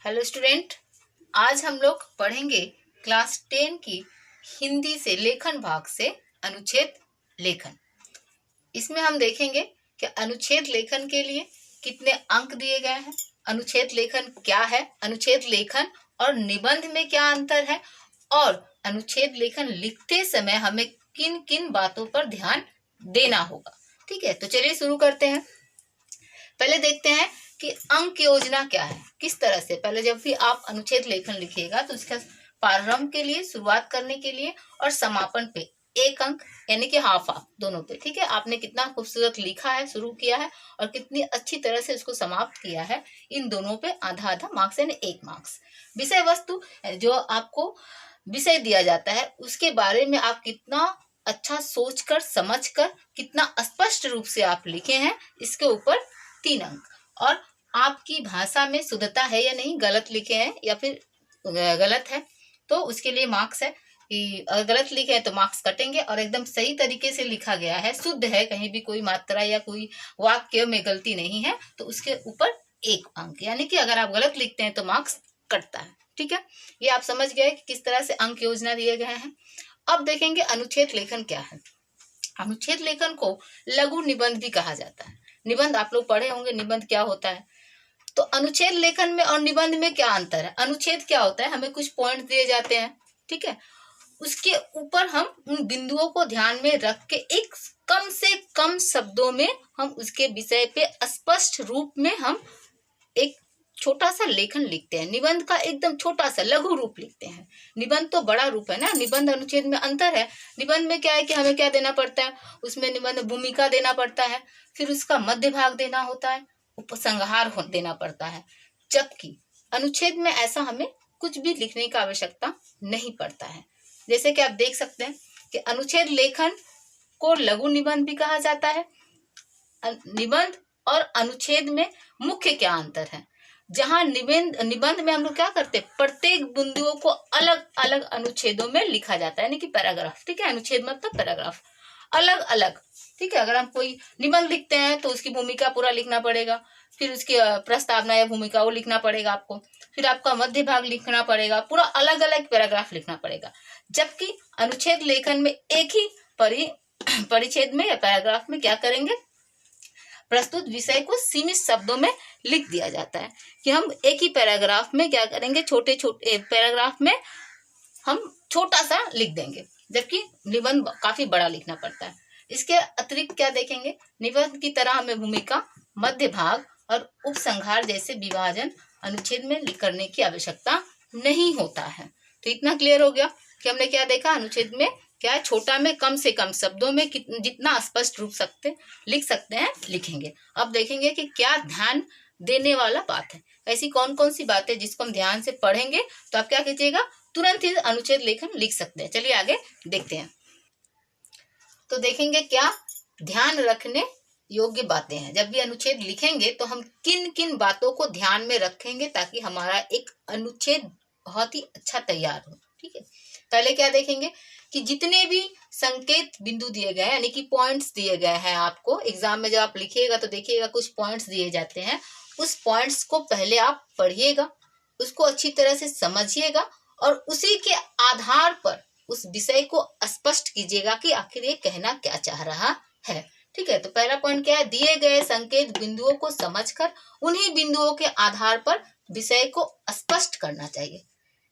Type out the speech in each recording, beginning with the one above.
Hello student, आज हम लोग पढ़ेंगे क्लास 10 की हिंदी से लेखन भाग से अनुच्छेद लेखन। इसमें हम देखेंगे कि अनुच्छेद लेखन के लिए कितने अंक दिए गए हैं, अनुच्छेद लेखन क्या है, अनुच्छेद लेखन और निबंध में क्या अंतर है और अनुच्छेद लेखन लिखते समय हमें किन किन बातों पर ध्यान देना होगा। ठीक है, तो चलिए शुरू करते हैं। पहले देखते हैं कि अंक योजना क्या है, किस तरह से। पहले जब भी आप अनुच्छेद लेखन लिखिएगा तो उसका प्रारंभ के लिए, शुरुआत करने के लिए और समापन पे 1 अंक यानी कि हाफ दोनों पे। ठीक है, आपने कितना खूबसूरत लिखा है, शुरू किया है और कितनी अच्छी तरह से उसको समाप्त किया है, इन दोनों पे आधा आधा मार्क्स यानी 1 मार्क्स। विषय वस्तु जो आपको विषय दिया जाता है उसके बारे में आप कितना अच्छा सोचकर समझकर कितना स्पष्ट रूप से आप लिखे हैं, इसके ऊपर 3 अंक। और आपकी भाषा में शुद्धता है या नहीं, गलत लिखे हैं या फिर गलत है तो उसके लिए मार्क्स है कि अगर गलत लिखे हैं तो मार्क्स कटेंगे, और एकदम सही तरीके से लिखा गया है, शुद्ध है, कहीं भी कोई मात्रा या कोई वाक्य में गलती नहीं है तो उसके ऊपर 1 अंक। यानी कि अगर आप गलत लिखते हैं तो मार्क्स कटता है। ठीक है, ये आप समझ गए कि किस तरह से अंक योजना दिए गए हैं। अब देखेंगे अनुच्छेद लेखन क्या है। अनुच्छेद लेखन को लघु निबंध भी कहा जाता है। निबंध आप लोग पढ़े होंगे, निबंध क्या होता है। तो अनुच्छेद लेखन में और निबंध में क्या अंतर है। अनुच्छेद क्या होता है, हमें कुछ पॉइंट दिए जाते हैं, ठीक है, उसके ऊपर हम उन बिंदुओं को ध्यान में रख के एक कम से कम शब्दों में हम उसके विषय पे स्पष्ट रूप में हम एक छोटा सा लेखन लिखते हैं। निबंध का एकदम छोटा सा लघु रूप लिखते हैं, निबंध तो बड़ा रूप है ना। निबंध अनुच्छेद में अंतर है। निबंध में क्या है कि हमें क्या देना पड़ता है, उसमें निबंध भूमिका देना पड़ता है, फिर उसका मध्य भाग देना होता है, उपसंहार देना पड़ता है। जबकि अनुच्छेद में ऐसा हमें कुछ भी लिखने की आवश्यकता नहीं पड़ता है। जैसे कि आप देख सकते हैं कि अनुच्छेद लेखन को लघु निबंध भी कहा जाता है। निबंध और अनुच्छेद में मुख्य क्या अंतर है। जहां निबंध में हम लोग क्या करते हैं, प्रत्येक बिंदुओं को अलग अलग अनुच्छेदों में लिखा जाता है, यानी कि पैराग्राफ। ठीक है, अनुच्छेद मतलब पैराग्राफ अलग अलग। ठीक है, अगर हम कोई निबंध लिखते हैं तो उसकी भूमिका पूरा लिखना पड़ेगा, फिर उसकी प्रस्तावना या भूमिका वो लिखना पड़ेगा आपको, फिर आपका मध्य भाग लिखना पड़ेगा, पूरा अलग अलग पैराग्राफ लिखना पड़ेगा। जबकि अनुच्छेद लेखन में एक ही परिच्छेद में या पैराग्राफ में क्या करेंगे, प्रस्तुत विषय को सीमित शब्दों में लिख दिया जाता है कि हम एक ही पैराग्राफ में क्या करेंगे, छोटे छोटे पैराग्राफ में हम छोटा सा लिख देंगे, जबकि निबंध काफी बड़ा लिखना पड़ता है। इसके अतिरिक्त क्या देखेंगे, निबंध की तरह हमें भूमिका, मध्य भाग और उपसंहार जैसे विभाजन अनुच्छेद में करने की आवश्यकता नहीं होता है। तो इतना क्लियर हो गया कि हमने क्या देखा, अनुच्छेद में क्या है, छोटा में कम से कम शब्दों में जितना स्पष्ट रूप लिख सकते हैं लिखेंगे। अब देखेंगे कि क्या ध्यान देने वाला बात है, ऐसी कौन कौन सी बातें जिसको हम ध्यान से पढ़ेंगे तो आप क्या कीजिएगा, तुरंत ही अनुच्छेद लेखन लिख सकते हैं। चलिए आगे देखते हैं। तो देखेंगे क्या ध्यान रखने योग्य बातें हैं। जब भी अनुच्छेद लिखेंगे तो हम किन किन बातों को ध्यान में रखेंगे ताकि हमारा एक अनुच्छेद बहुत ही अच्छा तैयार हो। ठीक है, पहले क्या देखेंगे कि जितने भी संकेत बिंदु दिए गए हैं, यानी कि पॉइंट्स दिए गए हैं आपको एग्जाम में, जब आप लिखिएगा तो देखिएगा कुछ पॉइंट्स दिए जाते हैं। उस पॉइंट्स को पहले आप पढ़िएगा, उसको अच्छी तरह से समझिएगा और उसी के आधार पर उस विषय को स्पष्ट कीजिएगा कि आखिर ये कहना क्या चाह रहा है। ठीक है, तो पहला पॉइंट क्या है, दिए गए संकेत बिंदुओं को समझकर उन्हीं बिंदुओं के आधार पर विषय को स्पष्ट करना चाहिए।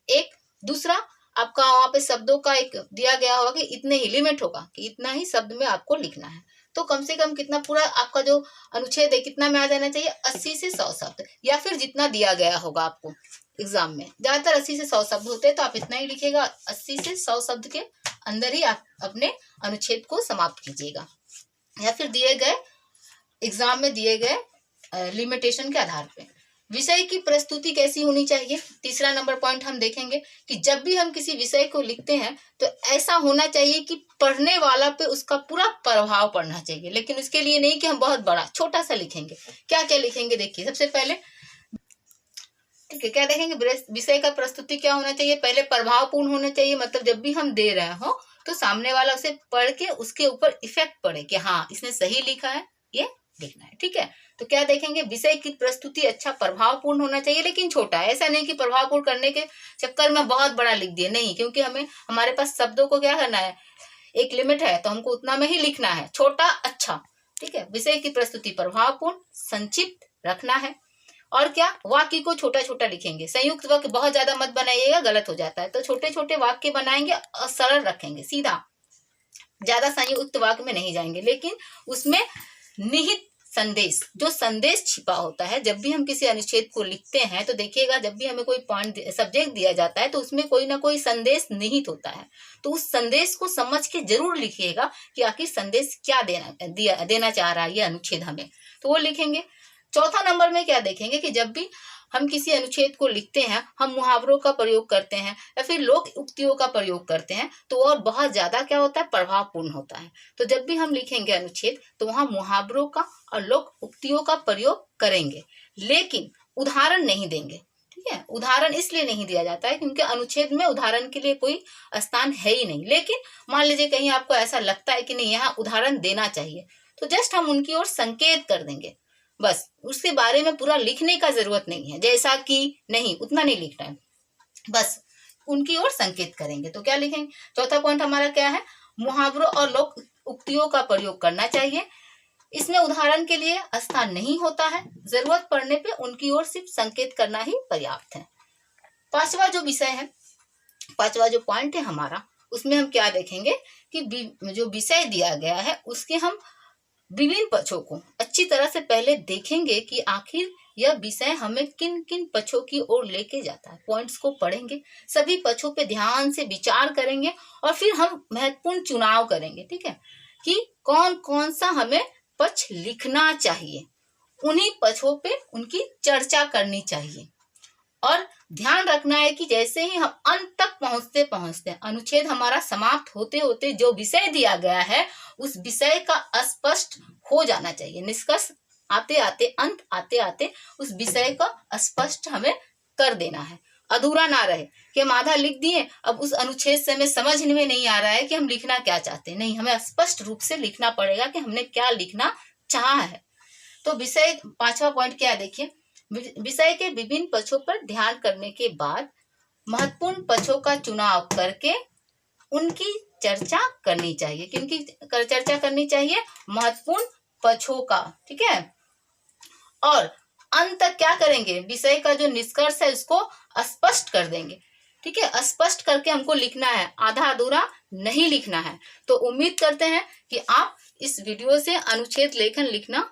एक दूसरा, आपका वहां पे शब्दों का एक दिया गया होगा कि इतने ही लिमिट होगा कि इतना ही शब्द में आपको लिखना है। तो कम से कम कितना, पूरा आपका जो अनुच्छेद है कितना में आ जाना चाहिए, 80 से 100 शब्द, या फिर जितना दिया गया होगा आपको एग्जाम में। ज्यादातर 80 से 100 शब्द होते हैं तो आप इतना ही लिखिएगा, 80 से 100 शब्द के अंदर ही आप अपने अनुच्छेद को समाप्त कीजिएगा, या फिर दिए गए एग्जाम में दिए गए लिमिटेशन के आधार पे। विषय की प्रस्तुति कैसी होनी चाहिए, तीसरा नंबर पॉइंट हम देखेंगे कि जब भी हम किसी विषय को लिखते हैं तो ऐसा होना चाहिए कि पढ़ने वाला पे उसका पूरा प्रभाव पड़ना चाहिए। लेकिन उसके लिए नहीं कि हम बहुत बड़ा, छोटा सा लिखेंगे। क्या क्या लिखेंगे देखिए, सबसे पहले ठीक है, क्या देखेंगे, विषय का प्रस्तुति क्या होना चाहिए, पहले प्रभावपूर्ण होना चाहिए। मतलब जब भी हम दे रहे हो तो सामने वाला उसे पढ़ के उसके ऊपर इफेक्ट पड़े कि हाँ इसने सही लिखा है, ये लिखना है। ठीक है, तो क्या देखेंगे, विषय की प्रस्तुति अच्छा प्रभावपूर्ण होना चाहिए लेकिन छोटा। ऐसा नहीं कि प्रभावपूर्ण करने के चक्कर में बहुत बड़ा लिख दिए, नहीं, क्योंकि हमारे पास शब्दों को क्या करना है, एक लिमिट है, तो हमको उतना में ही लिखना है, छोटा अच्छा। ठीक है, विषय की प्रस्तुति प्रभावपूर्ण संक्षिप्त रखना है। और क्या, वाक्य को छोटा छोटा लिखेंगे। संयुक्त वाक्य बहुत ज्यादा मत बनाइएगा, गलत हो जाता है, तो छोटे छोटे वाक्य बनाएंगे और सरल रखेंगे, सीधा। ज्यादा संयुक्त वाक्य में नहीं जाएंगे, लेकिन उसमें निहित संदेश, जो संदेश छिपा होता है, जब भी हम किसी अनुच्छेद को लिखते हैं तो देखिएगा, जब भी हमें कोई पॉइंट सब्जेक्ट दिया जाता है तो उसमें कोई ना कोई संदेश निहित होता है, तो उस संदेश को समझ के जरूर लिखिएगा कि आखिर संदेश क्या देना चाह रहा है ये अनुच्छेद हमें, तो वो लिखेंगे। चौथा नंबर में क्या देखेंगे कि जब भी हम किसी अनुच्छेद को लिखते हैं, हम मुहावरों का प्रयोग करते हैं या फिर लोक उक्तियों का प्रयोग करते हैं, तो और बहुत ज्यादा क्या होता है, प्रभावपूर्ण होता है। तो जब भी हम लिखेंगे अनुच्छेद, तो वहां मुहावरों का और लोक उक्तियों का प्रयोग करेंगे, लेकिन उदाहरण नहीं देंगे। ठीक है, उदाहरण इसलिए नहीं दिया जाता है क्योंकि अनुच्छेद में उदाहरण के लिए कोई स्थान है ही नहीं। लेकिन मान लीजिए कहीं आपको ऐसा लगता है कि नहीं, यहाँ उदाहरण देना चाहिए, तो जस्ट हम उनकी ओर संकेत कर देंगे, बस। उसके बारे में पूरा लिखने का जरूरत नहीं है, जैसा कि नहीं, उतना नहीं लिखना है, बस उनकी ओर संकेत करेंगे। तो क्या लिखेंगे, चौथा पॉइंट हमारा क्या है, मुहावरों और लोक उक्तियों का प्रयोग करना चाहिए। इसमें उदाहरण के लिए स्थान नहीं होता है, जरूरत पड़ने पे उनकी ओर सिर्फ संकेत करना ही पर्याप्त है। पांचवा जो विषय है, पांचवा जो पॉइंट है हमारा, उसमें हम क्या देखेंगे कि जो विषय दिया गया है उसके हम विभिन्न पक्षों को अच्छी तरह से पहले देखेंगे कि आखिर यह विषय हमें किन किन पक्षों की ओर लेके जाता है। पॉइंट्स को पढ़ेंगे, सभी पक्षों पे ध्यान से विचार करेंगे और फिर हम महत्वपूर्ण चुनाव करेंगे। ठीक है, कि कौन कौन सा हमें पक्ष लिखना चाहिए, उन्हीं पक्षों पे उनकी चर्चा करनी चाहिए। और ध्यान रखना है कि जैसे ही हम अंत तक पहुंचते पहुंचते अनुच्छेद हमारा समाप्त होते होते जो विषय दिया गया है उस विषय का स्पष्ट हो जाना चाहिए। निष्कर्ष आते आते, अंत आते आते उस विषय का स्पष्ट हमें कर देना है, अधूरा ना रहे कि हम आधा लिख दिए, अब उस अनुच्छेद से हमें समझ में नहीं आ रहा है कि हम लिखना क्या चाहते हैं। नहीं, हमें स्पष्ट रूप से लिखना पड़ेगा कि हमने क्या लिखना चाहा है। तो विषय, पांचवा पॉइंट क्या है, देखिए, विषय के विभिन्न पक्षों पर ध्यान करने के बाद महत्वपूर्ण पक्षों का चुनाव करके उनकी चर्चा करनी चाहिए। किनकी चर्चा करनी चाहिए, महत्वपूर्ण पक्षों का। ठीक है, और अंत तक क्या करेंगे, विषय का जो निष्कर्ष है उसको स्पष्ट कर देंगे। ठीक है, स्पष्ट करके हमको लिखना है, आधा अधूरा नहीं लिखना है। तो उम्मीद करते हैं कि आप इस वीडियो से अनुच्छेद लेखन लिखना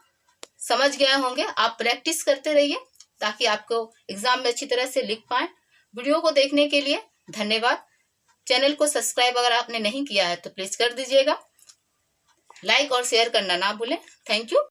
समझ गए होंगे। आप प्रैक्टिस करते रहिए ताकि आपको एग्जाम में अच्छी तरह से लिख पाए। वीडियो को देखने के लिए धन्यवाद। चैनल को सब्सक्राइब अगर आपने नहीं किया है तो प्लीज कर दीजिएगा। लाइक और शेयर करना ना भूलें। Thank you.